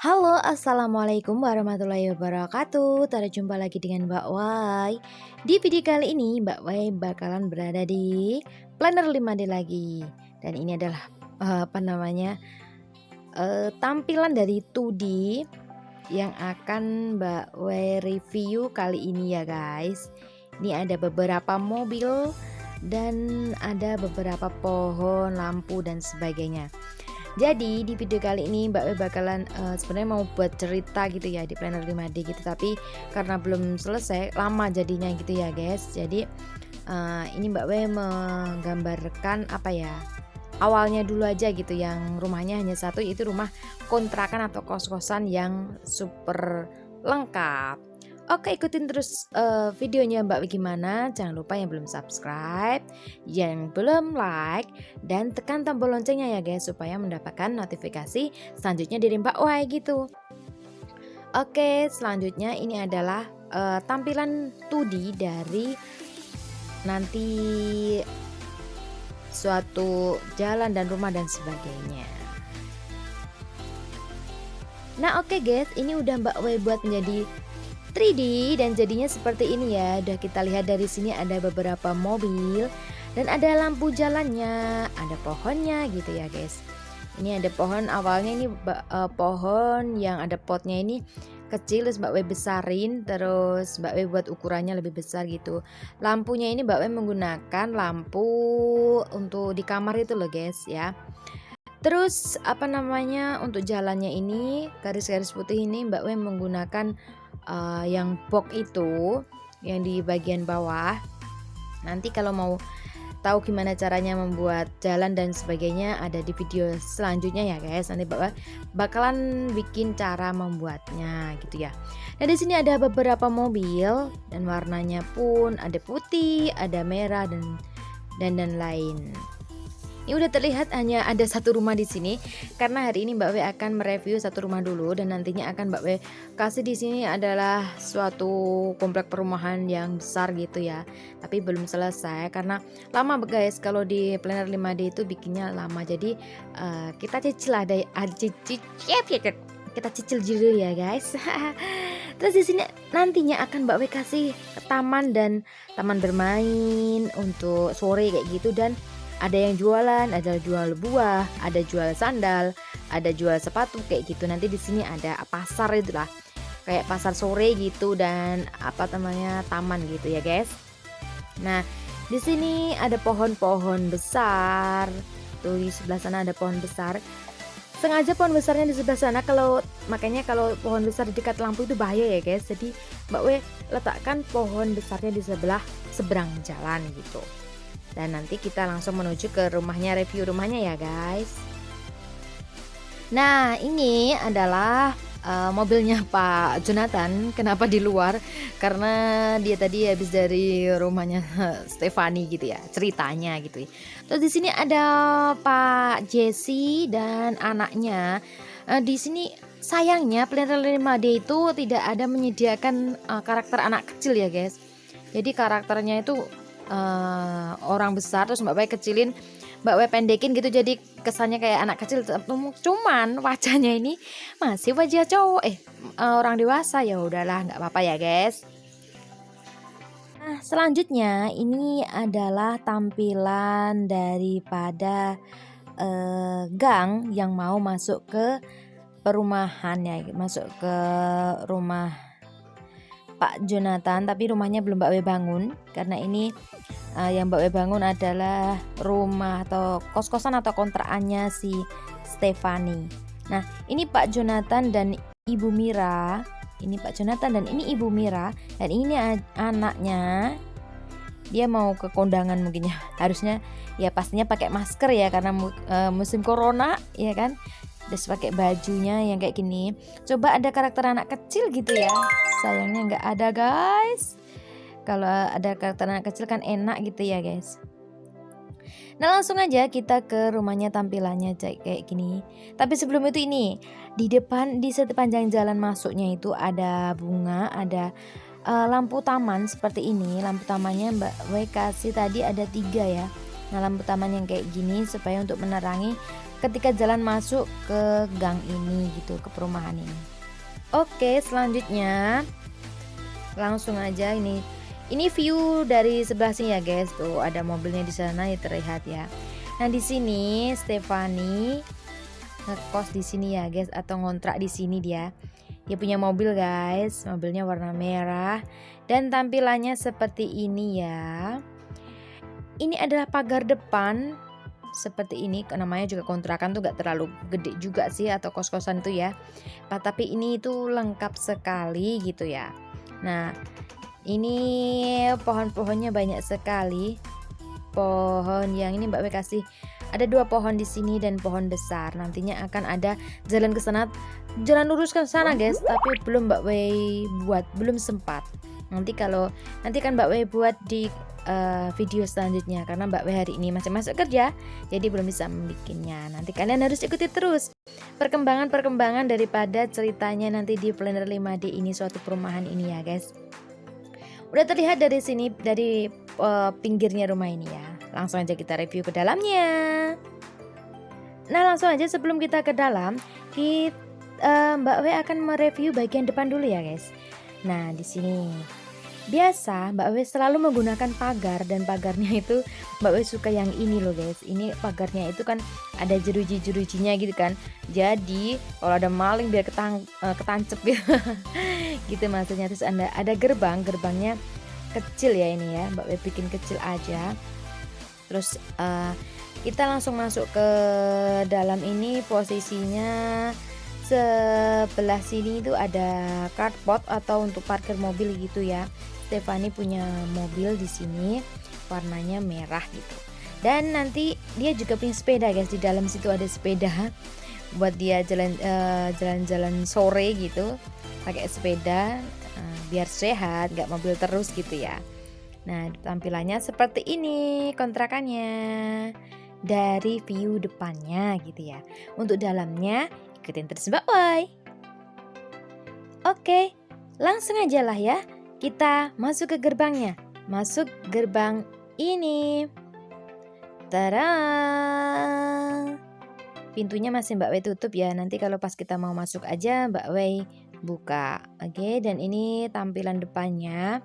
Halo, assalamualaikum warahmatullahi wabarakatuh. Terjumpa lagi dengan Mbak Wai. Di video kali ini, Mbak Wai bakalan berada di Planner 5D lagi. Dan ini adalah tampilan dari 2D yang akan Mbak Wai review kali ini ya guys. Ini ada beberapa mobil dan ada beberapa pohon, lampu dan sebagainya. Jadi di video kali ini Mbak We bakalan sebenarnya mau buat cerita gitu ya di Planner 5D gitu, tapi karena belum selesai lama jadinya gitu ya guys. Jadi ini Mbak We menggambarkan apa ya, awalnya dulu aja gitu, yang rumahnya hanya satu, itu rumah kontrakan atau kos-kosan yang super lengkap. Oke, ikutin terus videonya Mbak gimana. Jangan lupa yang belum subscribe, yang belum like, dan tekan tombol loncengnya ya guys, supaya mendapatkan notifikasi selanjutnya dari Mbak Wai gitu. Oke, selanjutnya ini adalah tampilan 2D dari nanti suatu jalan dan rumah dan sebagainya. Nah oke guys, ini udah Mbak Wai buat menjadi 3D dan jadinya seperti ini ya. Udah kita lihat dari sini ada beberapa mobil dan ada lampu jalannya, ada pohonnya gitu ya guys. Ini ada pohon, awalnya ini pohon yang ada potnya ini kecil, terus Mbak We besarin, terus Mbak We buat ukurannya lebih besar gitu. Lampunya ini Mbak We menggunakan lampu untuk di kamar itu loh guys ya. Terus untuk jalannya ini garis-garis putih ini Mbak We menggunakan yang box itu yang di bagian bawah. Nanti kalau mau tahu gimana caranya membuat jalan dan sebagainya ada di video selanjutnya ya guys. Nanti bakalan bikin cara membuatnya gitu ya. Nah di sini ada beberapa mobil dan warnanya pun ada putih, ada merah dan lain. Ini udah terlihat hanya ada satu rumah di sini karena hari ini Mbak W akan mereview satu rumah dulu, dan nantinya akan Mbak W kasih di sini adalah suatu komplek perumahan yang besar gitu ya. Tapi belum selesai karena lama guys, kalau di Planner 5D itu bikinnya lama. Jadi kita cicil kita cicil dulu ya guys. Terus di sini nantinya akan Mbak W kasih taman dan taman bermain untuk sore kayak gitu, dan ada yang jualan, ada jual buah, ada jual sandal, ada jual sepatu kayak gitu. Nanti di sini ada pasar itulah, kayak pasar sore gitu, dan taman gitu ya guys. Nah di sini ada pohon-pohon besar. Tuh di sebelah sana ada pohon besar. Sengaja pohon besarnya di sebelah sana, makanya kalau pohon besar di dekat lampu itu bahaya ya guys. Jadi Mbak We letakkan pohon besarnya di seberang jalan gitu. Dan nanti kita langsung menuju ke rumahnya, review rumahnya ya guys. Nah ini adalah mobilnya Pak Jonathan. Kenapa di luar? Karena dia tadi habis dari rumahnya Stefani gitu ya, ceritanya gitu ya. Terus di sini ada Pak Jesse dan anaknya. Di sini sayangnya Planner 5D itu tidak ada menyediakan karakter anak kecil ya guys. Jadi karakternya itu orang besar, terus Mbak Wei kecilin, Mbak Wei pendekin gitu, jadi kesannya kayak anak kecil. Cuman wajahnya ini masih wajah cowok, orang dewasa. Ya udahlah, nggak apa-apa ya guys. Nah selanjutnya ini adalah tampilan daripada gang yang mau masuk ke perumahan ya, masuk ke rumah Pak Jonathan, tapi rumahnya belum Mbak We bangun karena ini yang Mbak We bangun adalah rumah atau kos-kosan atau kontrakannya si Stefani. Nah ini Pak Jonathan dan Ibu Mira. Ini Pak Jonathan dan ini Ibu Mira, dan ini anaknya. Dia mau ke kondangan mungkin ya, harusnya ya pastinya pakai masker ya karena musim corona ya kan. Terus pakai bajunya yang kayak gini. Coba ada karakter anak kecil gitu ya. Sayangnya nggak ada guys. Kalau ada karakter anak kecil kan enak gitu ya guys. Nah langsung aja kita ke rumahnya, tampilannya kayak gini. Tapi sebelum itu ini di depan, di sepanjang jalan masuknya itu ada bunga, ada lampu taman seperti ini. Lampu tamannya Mbak W kasih tadi ada 3 ya. Nah lampu taman yang kayak gini supaya untuk menerangi ketika jalan masuk ke gang ini gitu, ke perumahan ini. Oke, selanjutnya langsung aja ini view dari sebelah sini ya guys. Tuh ada mobilnya di sana ya, terlihat ya. Nah di sini Stefani ngekos di sini ya guys, atau ngontrak di sini dia. Dia punya mobil guys, mobilnya warna merah dan tampilannya seperti ini ya. Ini adalah pagar depan seperti ini, namanya juga kontrakan tuh gak terlalu gede juga sih, atau kos-kosan tuh ya. Tapi ini tuh lengkap sekali gitu ya. Nah ini pohon-pohonnya banyak sekali. Pohon yang ini Mbak W kasih ada 2 pohon di sini dan pohon besar. Nantinya akan ada jalan ke sana, jalan lurus ke sana guys, tapi belum Mbak W buat, belum sempat. Nanti kan Mbak W buat di video selanjutnya, karena Mbak W hari ini masih masuk kerja, jadi belum bisa membikinnya. Nanti kalian harus ikuti terus perkembangan daripada ceritanya nanti di Planner 5D ini, suatu perumahan ini ya guys. Udah terlihat dari sini, dari pinggirnya rumah ini ya. Langsung aja kita review ke dalamnya. Nah langsung aja sebelum kita ke dalam, Mbak W akan mereview bagian depan dulu ya guys. Nah di sini biasa Mbak W selalu menggunakan pagar, dan pagarnya itu Mbak W suka yang ini loh guys. Ini pagarnya itu kan ada jeruji-jerujinya gitu kan. Jadi kalau ada maling biar ketancep gitu. Gitu maksudnya. Terus ada gerbangnya kecil ya ini ya. Mbak W bikin kecil aja. Terus kita langsung masuk ke dalam. Ini posisinya sebelah sini itu ada carport atau untuk parkir mobil gitu ya. Stefani punya mobil di sini warnanya merah gitu. Dan nanti dia juga punya sepeda guys, di dalam situ ada sepeda buat dia jalan-jalan sore gitu pakai sepeda, biar sehat, nggak mobil terus gitu ya. Nah tampilannya seperti ini kontrakannya dari view depannya gitu ya. Untuk dalamnya ikutin terus Mbak Wai. Oke, langsung aja lah ya. Kita masuk ke gerbangnya. Masuk gerbang ini. Tada! Pintunya masih Mbak Wei tutup ya. Nanti kalau pas kita mau masuk aja Mbak Wei buka. Oke, dan ini tampilan depannya.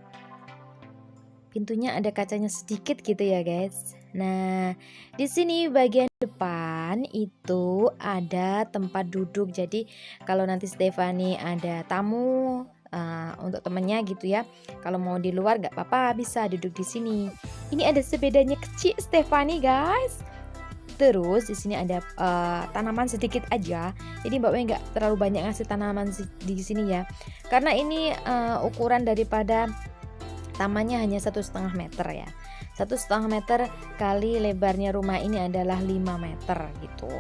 Pintunya ada kacanya sedikit gitu ya guys. Nah, di sini bagian depan itu ada tempat duduk. Jadi kalau nanti Stefani ada tamu untuk temennya gitu ya, kalau mau di luar gak apa-apa, bisa duduk di sini. Ini ada sepedanya kecil Stefani guys. Terus di sini ada tanaman sedikit aja. Jadi Mbak Wei nggak terlalu banyak ngasih tanaman di sini ya, karena ini ukuran daripada tamannya hanya 1,5 meter ya. 1,5 meter kali lebarnya rumah ini adalah 5 meter gitu.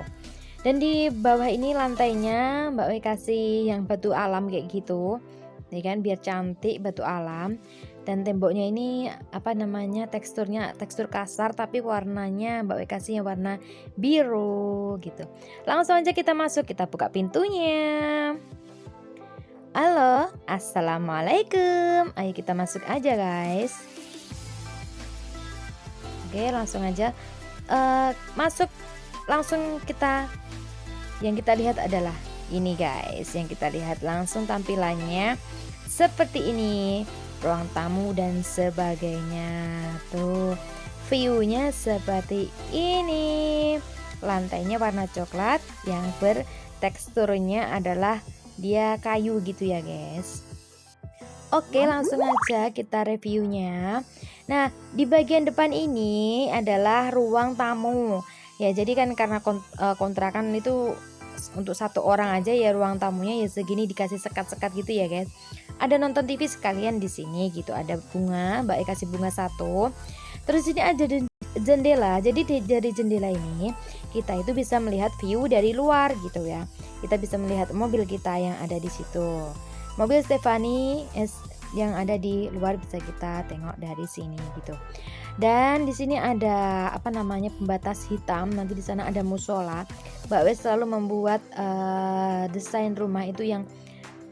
Dan di bawah ini lantainya Mbak Wei kasih yang batu alam kayak gitu, ya kan, biar cantik batu alam. Dan temboknya ini tekstur kasar, tapi warnanya Mbak Wei kasih yang warna biru gitu. Langsung aja kita masuk, kita buka pintunya. Halo, assalamualaikum. Ayo kita masuk aja guys. Oke, langsung aja masuk. Langsung yang kita lihat adalah ini guys. Yang kita lihat langsung tampilannya seperti ini. Ruang tamu dan sebagainya. Tuh view-nya seperti ini. Lantainya warna coklat yang berteksturnya adalah dia kayu gitu ya guys. Oke, langsung aja kita reviewnya. Nah di bagian depan ini adalah ruang tamu ya. Jadi kan karena kontrakan itu untuk 1 orang aja ya, ruang tamunya ya segini, dikasih sekat-sekat gitu ya guys. Ada nonton TV sekalian di sini gitu. Ada bunga, Mbak E kasih bunga 1. Terus ini ada jendela. Jadi dari jendela ini kita itu bisa melihat view dari luar gitu ya. Kita bisa melihat mobil kita yang ada di situ. Mobil Stefani yang ada di luar bisa kita tengok dari sini gitu. Dan di sini ada pembatas hitam. Nanti di sana ada musola. Mbak Wes selalu membuat desain rumah itu yang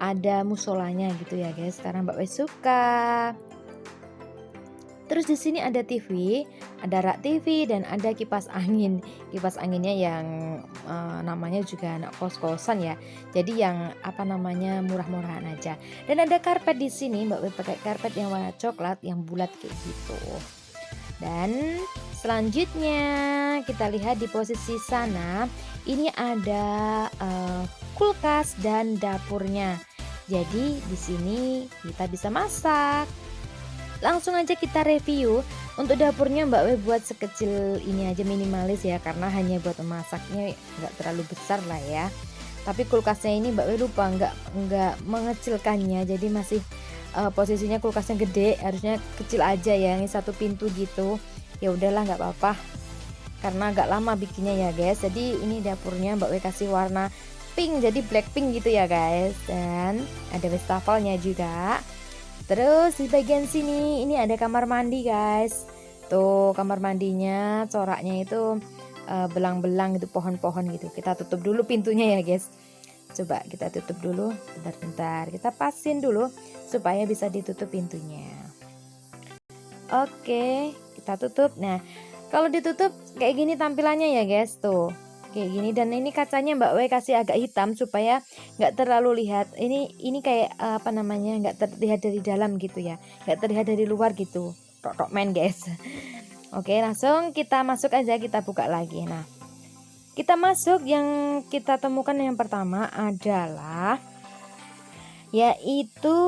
ada musolanya gitu ya guys, karena Mbak Wes suka. Terus di sini ada TV, ada rak TV dan ada kipas angin. Kipas anginnya yang namanya juga anak kos-kosan ya. Jadi yang apa namanya murah-murahan aja. Dan ada karpet di sini, Mbak We pakai karpet yang warna coklat yang bulat kayak gitu. Dan selanjutnya kita lihat di posisi sana, ini ada kulkas dan dapurnya. Jadi di sini kita bisa masak. Langsung aja kita review. Untuk dapurnya Mbak We buat sekecil ini aja, minimalis ya, karena hanya buat memasaknya nggak terlalu besar lah ya. Tapi kulkasnya ini Mbak We lupa nggak mengecilkannya, jadi masih posisinya kulkasnya gede, harusnya kecil aja ya, ini satu pintu gitu. Ya udahlah nggak apa-apa, karena agak lama bikinnya ya guys. Jadi ini dapurnya Mbak We kasih warna pink, jadi black pink gitu ya guys. Dan ada wastafelnya juga. Terus di bagian sini ini ada kamar mandi guys. Tuh kamar mandinya coraknya itu belang-belang gitu, pohon-pohon gitu. Kita tutup dulu pintunya ya guys. Coba kita tutup dulu, bentar-bentar. Kita pasin dulu supaya bisa ditutup pintunya. Oke, kita tutup. Nah, kalau ditutup kayak gini tampilannya ya guys, tuh. Kayak gini, dan ini kacanya Mbak We kasih agak hitam supaya nggak terlalu lihat. Ini kayak apa namanya, nggak terlihat dari dalam gitu ya, nggak terlihat dari luar gitu. Tok main guys. Oke, langsung kita masuk aja, kita buka lagi. Nah, kita masuk, yang kita temukan yang pertama adalah yaitu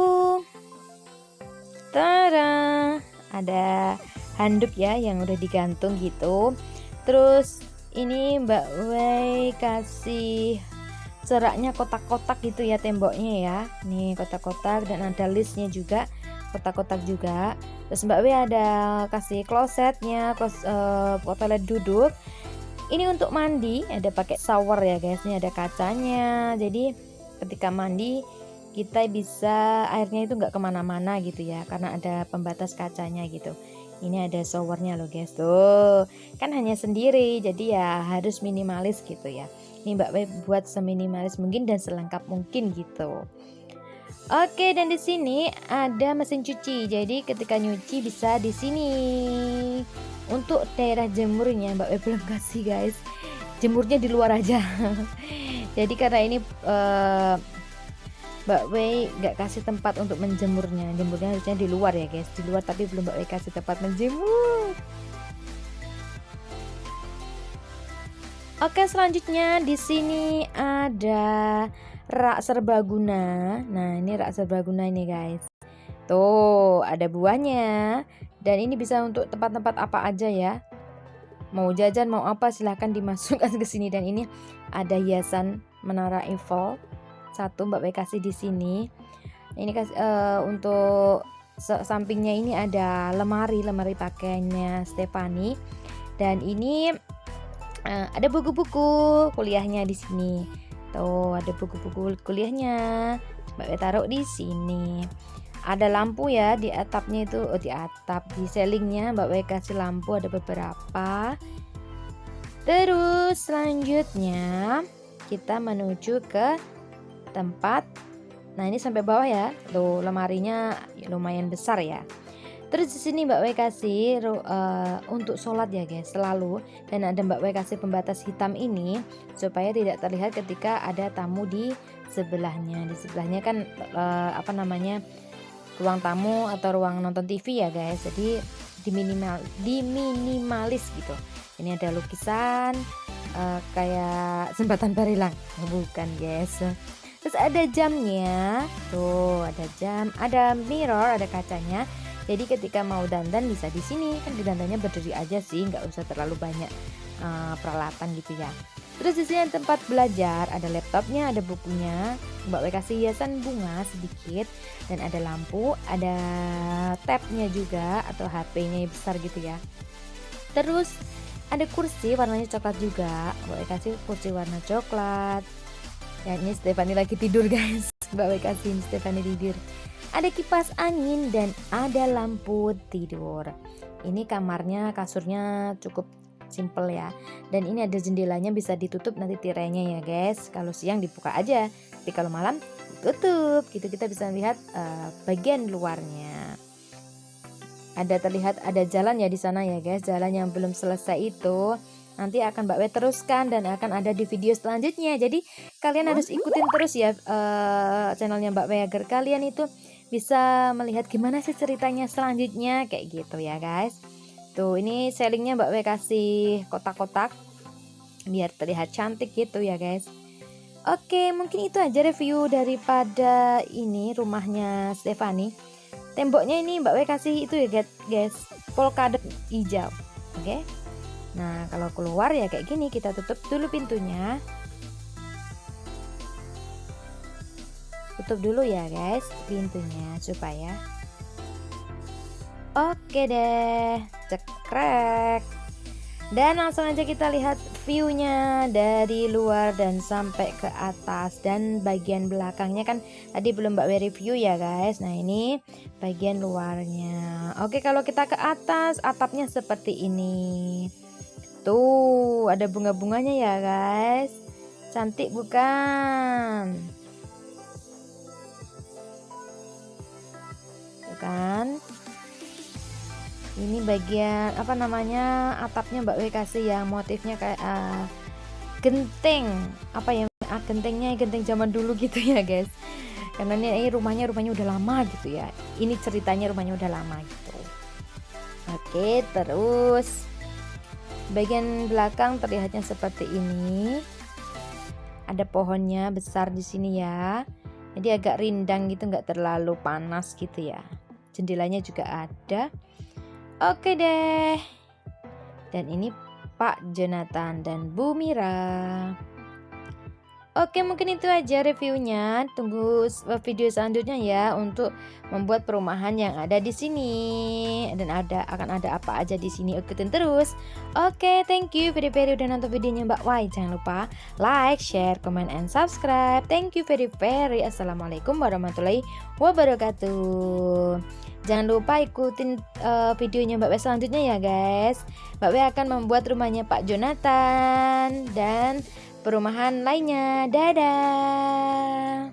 tada, ada handuk ya yang udah digantung gitu. Terus ini Mbak Wei kasih coraknya kotak-kotak gitu ya temboknya ya. Nih kotak-kotak, dan ada listnya juga, kotak-kotak juga. Terus Mbak Wei ada kasih klosetnya, toilet duduk. Ini untuk mandi, ada pakai shower ya guys. Ini ada kacanya, jadi ketika mandi kita bisa, airnya itu nggak kemana-mana gitu ya, karena ada pembatas kacanya gitu. Ini ada showernya loh guys, tuh kan hanya sendiri, jadi ya harus minimalis gitu ya. Ini Mbak Wei buat seminimalis mungkin dan selengkap mungkin gitu. Oke, dan di sini ada mesin cuci, jadi ketika nyuci bisa di sini. Untuk daerah jemurnya Mbak Wei belum kasih guys, jemurnya di luar aja. Jadi karena ini Mbak Wei nggak kasih tempat untuk menjemurnya. Jemurnya harusnya di luar ya guys, di luar, tapi belum Mbak Wei kasih tempat menjemur. Oke, selanjutnya di sini ada rak serbaguna. Nah, ini rak serbaguna ini guys. Tuh, ada buahnya. Dan ini bisa untuk tempat-tempat apa aja ya. Mau jajan, mau apa, silahkan dimasukkan ke sini. Dan ini ada hiasan menara Eiffel. Satu Mbak Wei kasih di sini. Ini untuk sampingnya ini ada lemari pakaiannya Stefani. Dan ini ada buku-buku kuliahnya di sini. Tuh, ada buku-buku kuliahnya. Mbak Wei taruh di sini. Ada lampu ya di atapnya itu, di atap, di ceilingnya Mbak Wei kasih lampu, ada beberapa. Terus selanjutnya kita menuju ke tempat. Nah, ini sampai bawah ya. Tuh, lemarinya lumayan besar ya. Terus di sini Mbak Wei kasih untuk sholat ya guys, selalu. Dan ada Mbak Wei kasih pembatas hitam ini supaya tidak terlihat ketika ada tamu di sebelahnya. Di sebelahnya kan apa namanya, ruang tamu atau ruang nonton TV ya guys. Jadi diminimalis gitu. Ini ada lukisan kayak jembatan Barilang. Bukan guys. Terus ada jamnya, tuh ada jam, ada mirror, ada kacanya. Jadi ketika mau dandan bisa di sini, kan dandannya berdiri aja sih, nggak usah terlalu banyak peralatan gitu ya. Terus di sini tempat belajar, ada laptopnya, ada bukunya. Mbak Wei kasih hiasan bunga sedikit, dan ada lampu, ada tabnya juga atau HP-nya besar gitu ya. Terus ada kursi warnanya coklat juga, Mbak Wei kasih kursi warna coklat. Ya, ini Stefani lagi tidur guys. Mbak Wei kasihin Stefani tidur. Ada kipas angin dan ada lampu tidur. Ini kamarnya, kasurnya cukup simple ya. Dan ini ada jendelanya, bisa ditutup nanti tirainya ya guys. Kalau siang dibuka aja, tapi kalau malam ditutup. Gitu kita bisa lihat bagian luarnya. ada terlihat ada jalan ya di sana ya guys. Jalan yang belum selesai itu nanti akan Mbak W teruskan dan akan ada di video selanjutnya. Jadi kalian harus ikutin terus ya channelnya Mbak W agar kalian itu bisa melihat gimana sih ceritanya selanjutnya kayak gitu ya guys. Tuh ini sellingnya Mbak W kasih kotak-kotak biar terlihat cantik gitu ya guys. Oke, mungkin itu aja review daripada ini rumahnya Stefani. Temboknya ini Mbak W kasih itu ya guys, polkadot hijau. Oke. Nah, kalau keluar ya kayak gini, kita tutup dulu pintunya. Tutup dulu ya guys pintunya supaya. Oke deh, cekrek. Dan langsung aja kita lihat view-nya dari luar dan sampai ke atas. Dan bagian belakangnya kan tadi belum Mbak W review ya guys. Nah ini bagian luarnya. Oke, kalau kita ke atas, atapnya seperti ini. Tuh ada bunga-bunganya ya guys. Cantik bukan? Tuh kan. Ini bagian apa namanya, atapnya Mbak W kasih yang motifnya kayak genteng, apa ya, gentengnya genteng zaman dulu gitu ya guys. Karena ini rumahnya udah lama gitu ya. Ini ceritanya rumahnya udah lama gitu. Oke, terus bagian belakang terlihatnya seperti ini. Ada pohonnya besar di sini ya. Jadi agak rindang gitu, nggak terlalu panas gitu ya. Jendelanya juga ada. Oke deh. Dan ini Pak Jonathan dan Bu Mira. Oke, mungkin itu aja reviewnya. Tunggu video selanjutnya ya untuk membuat perumahan yang ada di sini. Dan akan ada apa aja di sini. Ikutin terus. Oke, thank you very udah nonton videonya Mbak Wai. Jangan lupa like, share, comment, and subscribe. Thank you very. Assalamualaikum warahmatullahi wabarakatuh. Jangan lupa ikutin videonya Mbak W selanjutnya ya guys. Mbak W akan membuat rumahnya Pak Jonathan dan perumahan lainnya. Dadah.